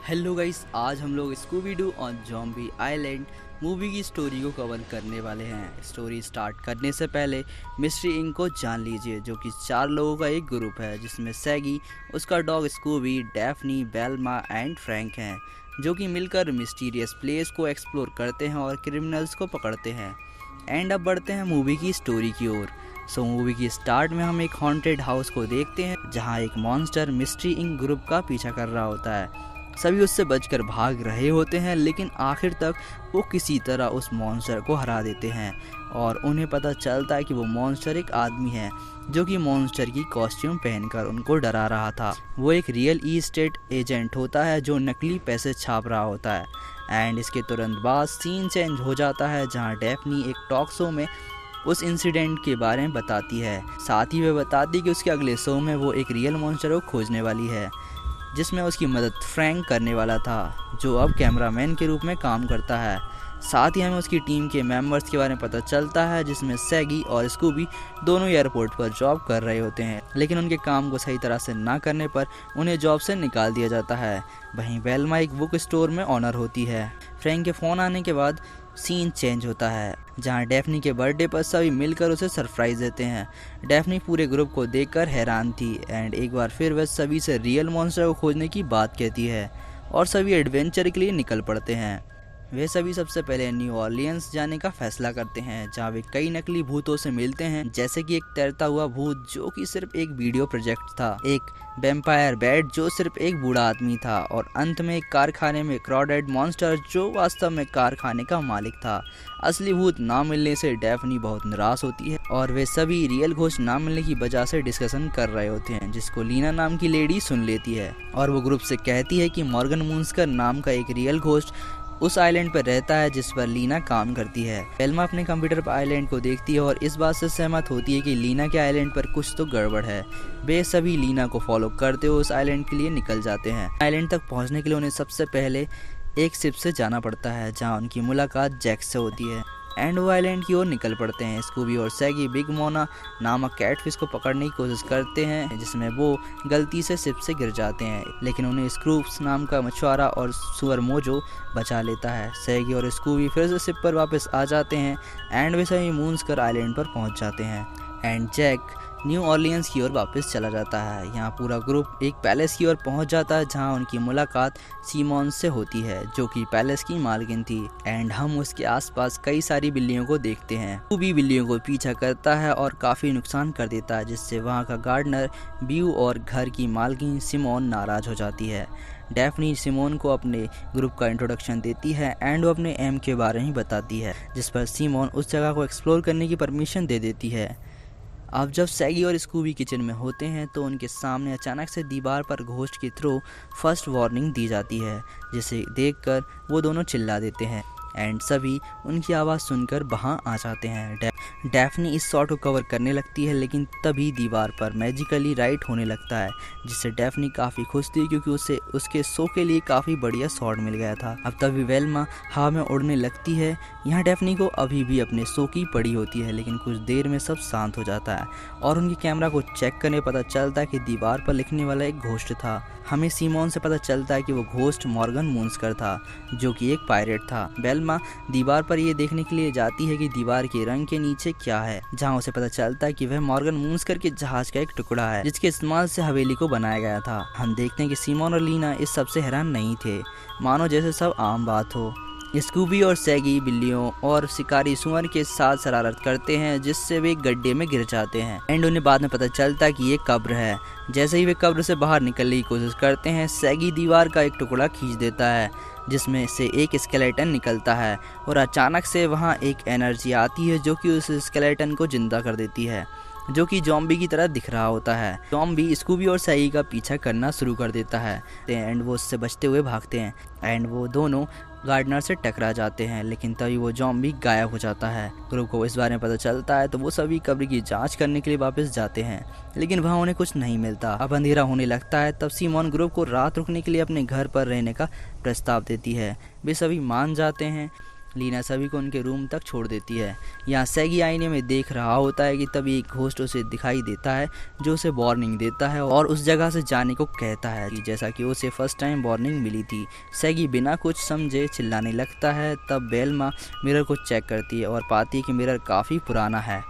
Hello guys, आज हम लोग Scooby Doo on zombie island movie की स्टोरी को कवर करने वाले हैं। स्टोरी स्टार्ट करने से पहले मिस्ट्री इंक को जान लीजिए, जो कि 4 लोगों का एक ग्रुप है, जिसमें सैगी, उसका dog Scooby, Daphne, Velma and Frank हैं, जो कि मिलकर मिस्टीरियस प्लेस को एक्सप्लोर करते हैं और क्रिमिनल्स को पकड़ते हैं। एंड अब बढ़ते हैं मूवी की स्टोरी की ओर। मूवी की स्टार्ट में हम एक हॉन्टेड हाउस को देखते हैं, जहां एक मॉन्स्टर मिस्ट्री इंक ग्रुप का पीछा कर रहा होता है। सभी उससे बचकर भाग रहे होते हैं, लेकिन आखिर तक वो किसी तरह उस मॉन्स्टर को हरा देते हैं और उन्हें पता चलता है कि वो मॉन्स्टर एक आदमी है, जो कि मॉन्स्टर की कॉस्ट्यूम पहनकर उनको डरा रहा था। वो एक रियल एस्टेट एजेंट होता है जो नकली पैसे छाप रहा होता है। एंड इसके तुरंत बाद सीन चेंज हो जाता है, जहाँ डैफ्नी एक टॉक शो में उस इंसिडेंट के बारे में बताती है। साथ ही वह बताती कि उसके अगले शो में वो एक रियल मॉन्स्टर को खोजने वाली है, जिसमें उसकी मदद फ्रैंक करने वाला था, जो अब कैमरामैन के रूप में काम करता है। साथ ही हमें उसकी टीम के मेंबर्स के बारे में पता चलता है, जिसमें सैगी और स्कूबी दोनों एयरपोर्ट पर जॉब कर रहे होते हैं, लेकिन उनके काम को सही तरह से ना करने पर उन्हें जॉब से निकाल दिया जाता है। वहीं बेल्मा एक बुक स्टोर में ऑनर होती है। फ्रैंक के फ़ोन आने के बाद सीन चेंज होता है, जहां डैफ्नी के बर्थडे पर सभी मिलकर उसे सरप्राइज देते हैं। डैफ्नी पूरे ग्रुप को देखकर हैरान थी एंड एक बार फिर वह सभी से रियल मॉन्स्टर को खोजने की बात कहती है और सभी एडवेंचर के लिए निकल पड़ते हैं। वे सभी सबसे पहले न्यू ऑरलियंस जाने का फैसला करते हैं, जहां वे कई नकली भूतों से मिलते हैं, जैसे कि एक तैरता हुआ भूत जो कि सिर्फ एक वीडियो प्रोजेक्ट था, एक वैम्पायर बैट जो सिर्फ एक बूढ़ा आदमी था, और अंत में एक कारखाने में क्राउडेड मॉन्स्टर जो वास्तव में कारखाने का मालिक था। असली भूत ना मिलने से डैफ्नी बहुत निराश होती है और वे सभी रियल घोस्ट ना मिलने की वजह से डिस्कशन कर रहे होते हैं, जिसको लीना नाम की लेडी सुन लेती है और वो ग्रुप से कहती है कि मॉर्गन मून्सकर नाम का एक रियल घोस्ट उस आइलैंड पर रहता है जिस पर लीना काम करती है। बेल्मा अपने कंप्यूटर पर आइलैंड को देखती है और इस बात से सहमत होती है कि लीना के आइलैंड पर कुछ तो गड़बड़ है। वे सभी लीना को फॉलो करते हुए उस आइलैंड के लिए निकल जाते हैं। आइलैंड तक पहुंचने के लिए उन्हें सबसे पहले एक शिप से जाना पड़ता है, जहां उनकी मुलाकात जैक से होती है एंड वो आइलैंड की ओर निकल पड़ते हैं। स्कूबी और सैगी बिग मोना नामक कैटफिश को पकड़ने की कोशिश करते हैं, जिसमें वो गलती से शिप से गिर जाते हैं, लेकिन उन्हें स्क्रूप्स नाम का मछुआरा और सुअर मोजो बचा लेता है। सैगी और स्कूबी फिर से शिप पर वापस आ जाते हैं एंड वे सभी मून्सकर आइलैंड पर पहुंच जाते हैं एंड जैक न्यू ऑरलियंस की ओर वापस चला जाता है। यहाँ पूरा ग्रुप एक पैलेस की ओर पहुंच जाता है, जहाँ उनकी मुलाकात सीमोन से होती है, जो कि पैलेस की मालकिन थी। एंड हम उसके आसपास कई सारी बिल्लियों को देखते हैं। वो भी बिल्लियों को पीछा करता है और काफ़ी नुकसान कर देता है, जिससे वहाँ का गार्डनर ब्यू और घर की मालकिन सिमोन नाराज हो जाती है। डैफ्नी सिमोन को अपने ग्रुप का इंट्रोडक्शन देती है एंड वो अपने एम के बारे में बताती है, जिस पर सिमोन उस जगह को एक्सप्लोर करने की परमिशन दे देती है। अब जब सैगी और स्कूबी किचन में होते हैं तो उनके सामने अचानक से दीवार पर घोस्ट के थ्रू फर्स्ट वार्निंग दी जाती है, जिसे देखकर वो दोनों चिल्ला देते हैं एंड सभी उनकी आवाज़ सुनकर वहाँ आ जाते हैं। डैफ्नी इस शॉट को कवर करने लगती है, लेकिन तभी दीवार पर मैजिकली राइट होने लगता है, जिससे डैफ्नी काफ़ी खुश थी क्योंकि उसे उसके शो के लिए काफ़ी बढ़िया शॉट मिल गया था। अब तभी वेल्मा हवा में उड़ने लगती है। यहाँ डैफ्नी को अभी भी अपने शो की पड़ी होती है, लेकिन कुछ देर में सब शांत हो जाता है और उनके कैमरा को चेक करने पता चलता है कि दीवार पर लिखने वाला एक घोस्ट था। हमें सीमोन से पता चलता है कि वो घोस्ट मॉर्गन मून्सकर था, जो कि एक पायरेट था। बेल्मा दीवार पर ये देखने के लिए जाती है कि दीवार के रंग के नीचे क्या है, जहां उसे पता चलता है कि वह मॉर्गन मून्सकर के जहाज का एक टुकड़ा है, जिसके इस्तेमाल से हवेली को बनाया गया था। हम देखते हैं कि सीमोन और लीना इस सब से हैरान नहीं थे, मानो जैसे सब आम बात हो। स्कूबी और सैगी बिल्लियों और शिकारी सुअर के साथ शरारत करते हैं, जिससे वे एक गड्ढे में गिर जाते हैं एंड उन्हें बाद में पता चलता है कि ये कब्र है। जैसे ही वे कब्र से बाहर निकलने की कोशिश करते हैं, सैगी दीवार का एक टुकड़ा खींच देता है, जिसमें से एक स्केलेटन निकलता है और अचानक से वहाँ एक एनर्जी आती है जो कि उस स्केलेटन को जिंदा कर देती है, जो कि ज़ॉम्बी की तरह दिख रहा होता है। ज़ॉम्बी स्कूबी और सैगी का पीछा करना शुरू कर देता है एंड वो उससे बचते हुए भागते हैं एंड वो दोनों गार्डनर से टकरा जाते हैं, लेकिन तभी वो ज़ॉम्बी गायब हो जाता है। ग्रुप को इस बारे में पता चलता है तो वो सभी कब्र की जांच करने के लिए वापस जाते हैं, लेकिन वहाँ उन्हें कुछ नहीं मिलता। अब अंधेरा होने लगता है, तब सिमोन ग्रुप को रात रुकने के लिए अपने घर पर रहने का प्रस्ताव देती है। वे सभी मान जाते हैं लीना सभी को उनके रूम तक छोड़ देती है। यहाँ सैगी आईने में देख रहा होता है कि तभी एक घोस्ट उसे दिखाई देता है जो उसे वार्निंग देता है और उस जगह से जाने को कहता है कि जैसा कि उसे फर्स्ट टाइम वार्निंग मिली थी। सैगी बिना कुछ समझे चिल्लाने लगता है। तब बेल्मा मिरर को चेक करती है और पाती है कि मिरर काफ़ी पुराना है।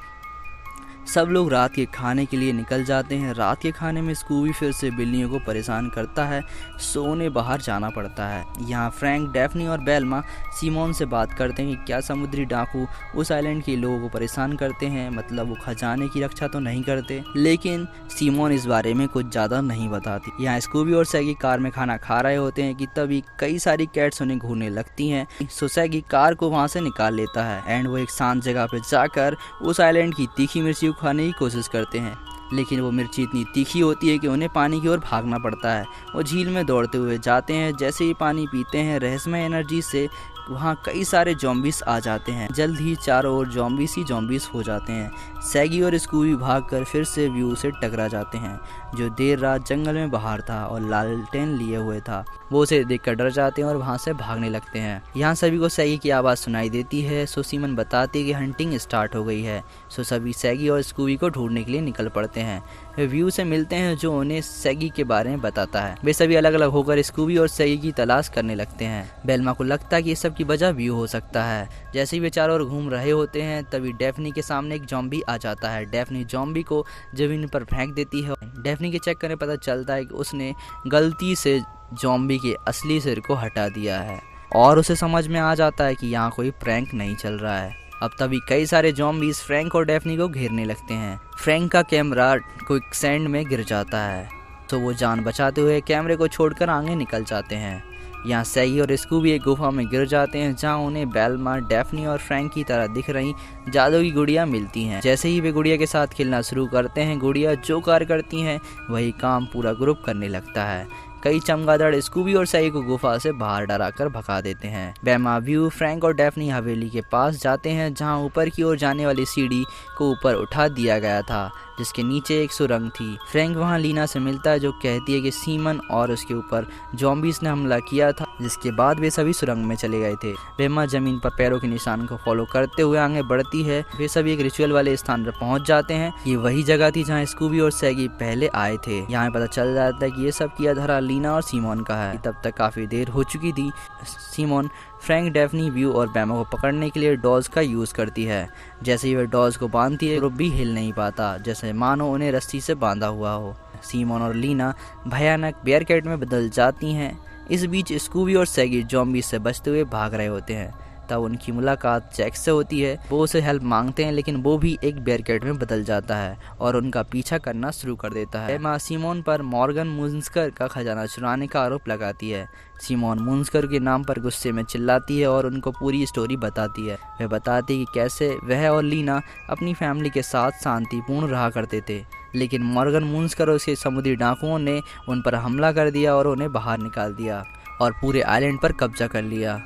सब लोग रात के खाने के लिए निकल जाते हैं। रात के खाने में स्कूबी फिर से बिल्लियों को परेशान करता है, सो उन्हें बाहर जाना पड़ता है। यहाँ फ्रैंक, डेफनी और बेल्मा सीमोन से बात करते हैं कि क्या समुद्री डाकू उस आइलैंड के लोगों को परेशान करते हैं, मतलब वो खजाने की रक्षा तो नहीं करते। लेकिन सीमोन इस बारे में कुछ ज़्यादा नहीं बताती। यहाँ स्कूबी और सैगी कार में खाना खा रहे होते हैं कि तभी कई सारी कैट्स उन्हें घूरने लगती हैं। सो सैगी कार को वहाँ से निकाल लेता है एंड वो एक शांत जगह पर जाकर उस आइलैंड की तीखी मिर्ची खाने की कोशिश करते हैं, लेकिन वो मिर्ची इतनी तीखी होती है कि उन्हें पानी की ओर भागना पड़ता है। वो झील में दौड़ते हुए जाते हैं। जैसे ही पानी पीते हैं, रहस्यमय एनर्जी से वहाँ कई सारे जॉम्बीज आ जाते हैं। जल्द ही चारों ओर जॉम्बीज ही जॉम्बीज हो जाते हैं। सैगी और स्कूबी भागकर फिर से व्यू से टकरा जाते हैं, जो देर रात जंगल में बाहर था और लालटेन लिए हुए था। वो उसे देखकर डर जाते हैं और वहाँ से भागने लगते हैं। यहाँ सभी को सैगी की आवाज़ सुनाई देती है। सो सीमन बताती है कि हंटिंग स्टार्ट हो गई है। सो सभी सैगी और स्कूबी को ढूंढने के लिए निकल पड़ते हैं। वे व्यू से मिलते हैं जो उन्हें सैगी के बारे में बताता है। वे सभी अलग अलग होकर स्कूबी और सैगी की तलाश करने लगते हैं। बेल्मा को लगता है कि ये सब की वजह व्यू हो सकता है। जैसे ही वे चारों ओर घूम रहे होते हैं तभी डेफनी के सामने एक जॉम्बी आ जाता है। डेफनी जॉम्बी को जमीन पर फेंक देती है। डेफनी के चेक करने पता चलता है कि उसने गलती से जॉम्बी के असली सिर को हटा दिया है और उसे समझ में आ जाता है कि यहाँ कोई प्रैंक नहीं चल रहा है। अब तभी कई सारे जॉम्बीज फ्रैंक और डेफनी को घेरने लगते हैं। फ्रैंक का कैमरा क्विक सैंड में गिर जाता है, तो वो जान बचाते हुए कैमरे को छोड़कर आगे निकल जाते हैं। यहाँ सैगी और स्कूबी एक गुफा में गिर जाते हैं, जहाँ उन्हें बेल्मा, डेफनी और फ्रैंक की तरह दिख रही जादू की गुड़िया मिलती हैं। जैसे ही वे गुड़िया के साथ खेलना शुरू करते हैं, गुड़िया जो कार्य करती हैं वही काम पूरा ग्रुप करने लगता है। कई चमगादड़ स्कूबी और सैगी को गुफा से बाहर डराकर भगा देते हैं। बेल्मा, व्यू, फ्रैंक और डेफनी हवेली के पास जाते हैं, जहां ऊपर की ओर जाने वाली सीढ़ी को ऊपर उठा दिया गया था, जिसके नीचे एक सुरंग थी। फ्रैंक वहां लीना से मिलता है, जो कहती है कि सीमन और उसके ऊपर जॉम्बीज ने हमला किया था, जिसके बाद वे सभी सुरंग में चले गए थे। बेल्मा जमीन पर पैरों के निशान को फॉलो करते हुए आगे बढ़ती है। वे सभी एक रिचुअल वाले स्थान पर पहुंच जाते हैं। ये वही जगह थी जहाँ स्कूबी और सैगी पहले आए थे। यहाँ पता चल जाता है कि ये सब किया धरा लीना और सीमोन का है। तब तक काफी देर हो चुकी थी। सीमोन फ्रैंक, डेफनी, व्यू और बेल्मा को पकड़ने के लिए डॉल्स का यूज करती है। जैसे ही वह डॉल्स को बांधती है, ग्रुप भी हिल नहीं पाता, जैसे मानो उन्हें रस्सी से बांधा हुआ हो। सीमोन और लीना भयानक बेयरकैट में बदल जाती हैं। इस बीच स्कूबी और सैगी जॉम्बी से बचते हुए भाग रहे होते हैं। तब उनकी मुलाकात जैक से होती है। वो उसे हेल्प मांगते हैं, लेकिन वो भी एक बेयरकैट में बदल जाता है और उनका पीछा करना शुरू कर देता है। बेल्मा सीमोन पर मॉर्गन मुंस्कर का खजाना चुराने का आरोप लगाती है। सीमोन मुंस्कर के नाम पर गुस्से में चिल्लाती है और उनको पूरी स्टोरी बताती है। वह बताती है कि कैसे वह और लीना अपनी फैमिली के साथ शांतिपूर्ण रहा करते थे, लेकिन मॉर्गन मुंस्कर और उसके समुद्री डाकुओं ने उन पर हमला कर दिया और उन्हें बाहर निकाल दिया और पूरे आइलैंड पर कब्जा कर लिया।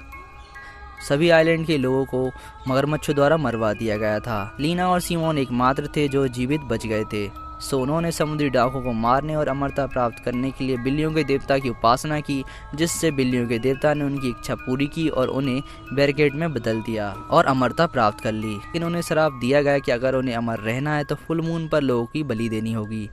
सभी आइलैंड के लोगों को मगरमच्छों द्वारा मरवा दिया गया था। लीना और सीमोन एकमात्र थे जो जीवित बच गए थे। सो उन्होंने समुद्री डाकुओं को मारने और अमरता प्राप्त करने के लिए बिल्लियों के देवता की उपासना की, जिससे बिल्लियों के देवता ने उनकी इच्छा पूरी की और उन्हें बैरिकेड में बदल दिया और अमरता प्राप्त कर ली। लेकिन उन्हें श्राप दिया गया कि अगर उन्हें अमर रहना है तो फुल मून पर लोगों की बलि देनी होगी।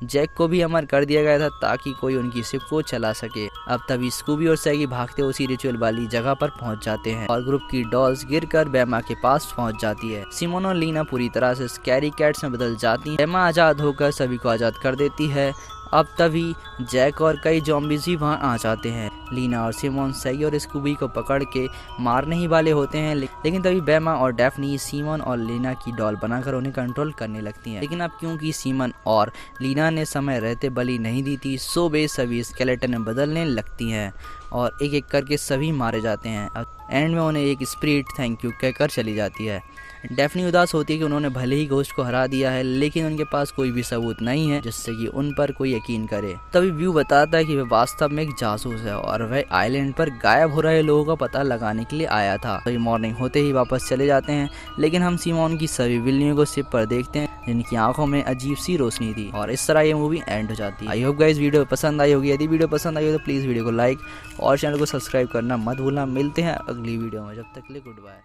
जैक को भी अमर कर दिया गया था ताकि कोई उनकी शिप को चला सके। अब तभी स्कूबी और सैगी भागते उसी रिचुअल वाली जगह पर पहुंच जाते हैं और ग्रुप की डॉल्स गिरकर बेल्मा के पास पहुंच जाती है। सीमोन और लीना पूरी तरह से स्कैरी कैट्स में बदल जाती हैं। बेल्मा आजाद होकर सभी को आजाद कर देती है। अब तभी जैक और कई जॉम्बीज भी वहां आ जाते हैं। लीना और सीमोन सैगी और स्कूबी को पकड़ के मारने ही वाले होते हैं, लेकिन तभी बेल्मा और डेफनी सीमोन और लीना की डॉल बनाकर उन्हें कंट्रोल करने लगती हैं। लेकिन अब क्योंकि सीमोन और लीना ने समय रहते बलि नहीं दी थी, सो वे सभी स्केलेटन में बदलने लगती हैं और एक एक करके सभी मारे जाते हैं। अब एंड में उन्हें एक स्पिरिट थैंक यू कहकर चली जाती है। डेफनी उदास होती है कि उन्होंने भले ही घोस्ट को हरा दिया है, लेकिन उनके पास कोई भी सबूत नहीं है जिससे कि उन पर कोई यकीन करे। तभी व्यू बताता है कि वह वास्तव में एक जासूस है और वह आइलैंड पर गायब हो रहे लोगों का पता लगाने के लिए आया था। तभी मॉर्निंग होते ही वापस चले जाते हैं, लेकिन हम सीमोन की सभी बिल्लियों को शिप पर देखते हैं जिनकी आंखों में अजीब सी रोशनी थी। और इस तरह ये मूवी एंड हो जाती है। आई होप गाइस वीडियो पसंद आई होगी। यदि वीडियो पसंद आई हो तो प्लीज़ वीडियो को लाइक और चैनल को सब्सक्राइब करना मत भूलना। मिलते हैं अगली वीडियो में, जब तक के लिए गुड बाय।